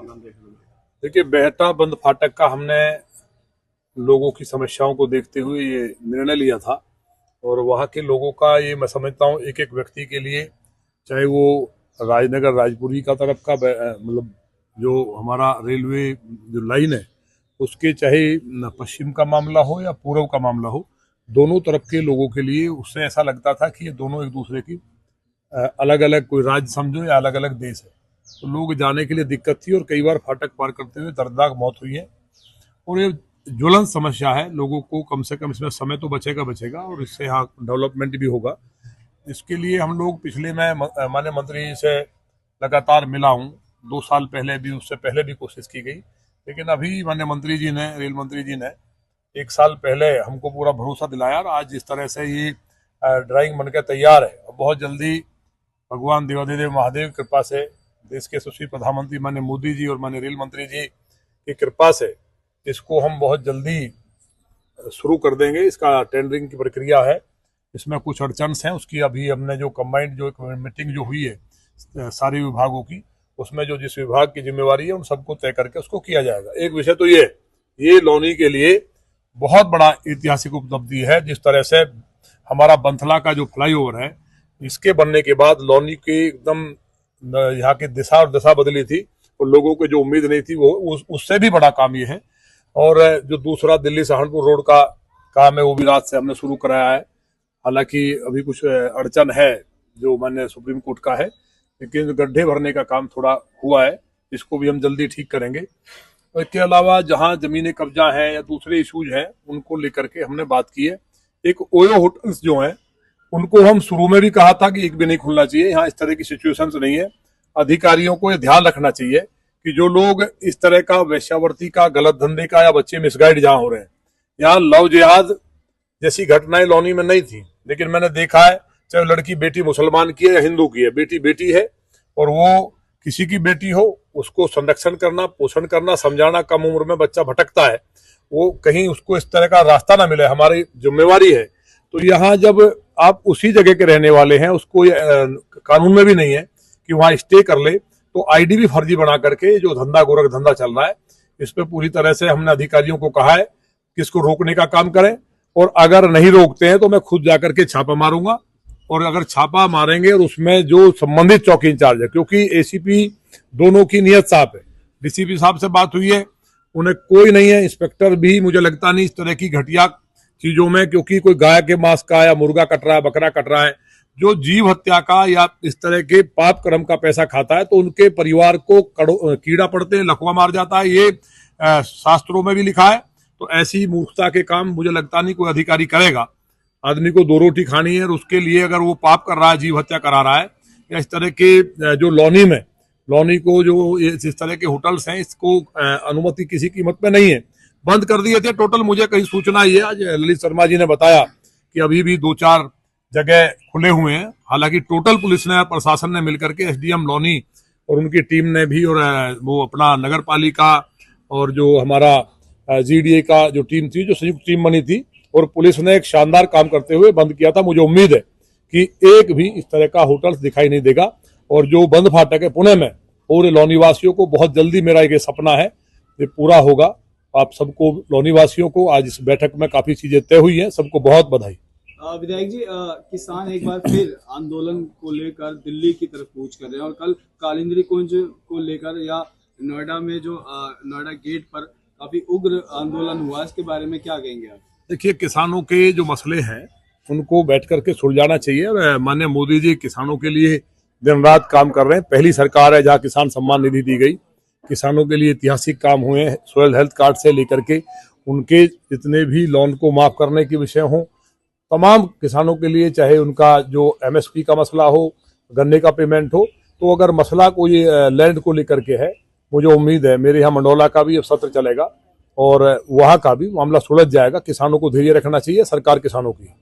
परिणाम देखने को मिले? देखिए, बेहटा बंद फाटक का हमने लोगों की समस्याओं को देखते हुए ये निर्णय लिया था और वहाँ के लोगों का ये मैं समझता हूँ एक एक व्यक्ति के लिए, चाहे वो राजनगर राजपुरी का तरफ का मतलब जो हमारा रेलवे जो लाइन है उसके, चाहे पश्चिम का मामला हो या पूर्व का मामला हो, दोनों तरफ के लोगों के लिए उससे ऐसा लगता था कि ये दोनों एक दूसरे की अलग अलग कोई राज्य समझो या अलग अलग देश है, तो लोग जाने के लिए दिक्कत थी और कई बार फाटक पार करते हुए दर्दनाक मौत हुई है। और ये ज्वलन समस्या है, लोगों को कम से कम इसमें समय तो बचेगा और इससे यहाँ डेवलपमेंट भी होगा। इसके लिए हम लोग पिछले मैं माननीय मंत्री से लगातार मिला हूँ, 2 साल पहले भी, उससे पहले भी कोशिश की गई, लेकिन अभी माननीय मंत्री जी ने, रेल मंत्री जी ने 1 साल पहले हमको पूरा भरोसा दिलाया और आज जिस तरह से ये ड्राइंग बनकर तैयार है, बहुत जल्दी भगवान देवाधिदेव महादेव की कृपा से, देश के यशस्वी प्रधानमंत्री माननीय मोदी जी और माननीय रेल मंत्री जी की कृपा से इसको हम बहुत जल्दी शुरू कर देंगे। इसका टेंडरिंग की प्रक्रिया है, इसमें कुछ अड़चन हैं, उसकी अभी हमने जो कंबाइंड जो मीटिंग जो हुई है सारे विभागों की, उसमें जो जिस विभाग की जिम्मेवारी है उन सबको तय करके उसको किया जाएगा। एक विषय तो ये लौनी के लिए बहुत बड़ा ऐतिहासिक उपलब्धि है। जिस तरह से हमारा बंथला का जो फ्लाईओवर है, इसके बनने के बाद लौनी की एकदम यहाँ की दिशा और दशा बदली थी और लोगों को जो उम्मीद नहीं थी वो उससे भी बड़ा काम ये है। और जो दूसरा दिल्ली सहारनपुर रोड का काम है वो भी रात से हमने शुरू कराया है। हालांकि अभी कुछ अड़चन है जो माननीय सुप्रीम कोर्ट का है, लेकिन गड्ढे भरने का काम थोड़ा हुआ है, इसको भी हम जल्दी ठीक करेंगे। और इसके अलावा जहां जमीनी कब्जा है या दूसरे इशूज हैं उनको लेकर के हमने बात की है। एक ओयो होटल्स जो हैं उनको हम शुरू में भी कहा था कि एक भी नहीं खुलना चाहिए, यहाँ इस तरह की सिचुएशंस नहीं है। अधिकारियों को ये ध्यान रखना चाहिए कि जो लोग इस तरह का वेश्यावृत्ति का, गलत धंधे का या बच्चे मिसगाइड जहाँ हो रहे हैं, यहाँ लव जिहाद जैसी घटनाएं लौनी में नहीं थी, लेकिन मैंने देखा है चाहे लड़की बेटी मुसलमान की है या हिंदू की है, बेटी बेटी है और वो किसी की बेटी हो उसको संरक्षण करना, पोषण करना, समझाना। कम उम्र में बच्चा भटकता है, वो कहीं उसको इस तरह का रास्ता ना मिले, हमारी जिम्मेवारी है। तो यहाँ जब आप उसी जगह के रहने वाले हैं, उसको कानून में भी नहीं है कि वहाँ स्टे कर ले, तो आईडी भी फर्जी बना करके जो धंधा गोरख धंधा चल रहा है, इस पे पूरी तरह से हमने अधिकारियों को कहा है कि इसको रोकने का काम करें। और अगर नहीं रोकते हैं तो मैं खुद जाकर के छापा मारूंगा, और अगर छापा मारेंगे और उसमें जो संबंधित चौकी इंचार्ज है, क्योंकि एसीपी दोनों की नियत साफ है, डीसीपी साहब से बात हुई है, उन्हें कोई नहीं है, इंस्पेक्टर भी मुझे लगता नहीं इस तरह की घटिया चीजों में, क्योंकि कोई गाय के मांस का या मुर्गा कट रहा है, बकरा कट रहा है, जो जीव हत्या का या इस तरह के पाप कर्म का पैसा खाता है तो उनके परिवार को कीड़ा पड़ते हैं, लकवा मार जाता है, ये शास्त्रों में भी लिखा है। तो ऐसी मूर्खता के काम मुझे लगता नहीं कोई अधिकारी करेगा। आदमी को 2 रोटी खानी है और उसके लिए अगर वो पाप कर रहा है, जीव हत्या करा रहा है, या इस तरह के जो लौनी को जो इस तरह के होटल्स हैं, इसको अनुमति किसी कीमत में नहीं है, बंद कर दिए थे टोटल। मुझे कहीं सूचना ये आज ललित शर्मा जी ने बताया कि अभी भी 2-4 जगह खुले हुए हैं। हालांकि टोटल पुलिस ने, प्रशासन ने मिलकर के, एसडीएम लौनी और उनकी टीम ने भी, और वो अपना नगर पालिका और जो हमारा जीडीए का जो टीम थी, जो संयुक्त टीम बनी थी, और पुलिस ने एक शानदार काम करते हुए बंद किया था। मुझे उम्मीद है कि एक भी इस तरह का होटल दिखाई नहीं देगा। और जो बंद फाटक है पुणे में, पूरे लौनी वासियों को बहुत जल्दी, मेरा एक सपना है, ये पूरा होगा। आप सबको, लौनी वासियों को, आज इस बैठक में काफी चीजें तय हुई हैं, सबको बहुत बधाई। विधायक जी, किसान एक बार फिर आंदोलन को लेकर दिल्ली की तरफ कूच कर रहे हैं और कल कालिंदी कुंज को लेकर या नोएडा में जो नोएडा गेट पर काफी उग्र आंदोलन हुआ, इसके बारे में क्या कहेंगे आप? देखिए, किसानों के जो मसले हैं उनको बैठ करके सुलझाना चाहिए। माननीय मोदी जी किसानों के लिए दिन रात काम कर रहे हैं। पहली सरकार है जहाँ किसान सम्मान निधि दी गई, किसानों के लिए ऐतिहासिक काम हुए हैं। सोयल हेल्थ कार्ड से लेकर के उनके जितने भी लोन को माफ करने के विषय हों, तमाम किसानों के लिए, चाहे उनका जो एमएसपी का मसला हो, गन्ने का पेमेंट हो, तो अगर मसला कोई लैंड को लेकर के है, मुझे उम्मीद है मेरे यहाँ मंडोला का भी अब सत्र चलेगा और वहाँ का भी मामला सुलझ जाएगा। किसानों को धैर्य रखना चाहिए, सरकार किसानों की।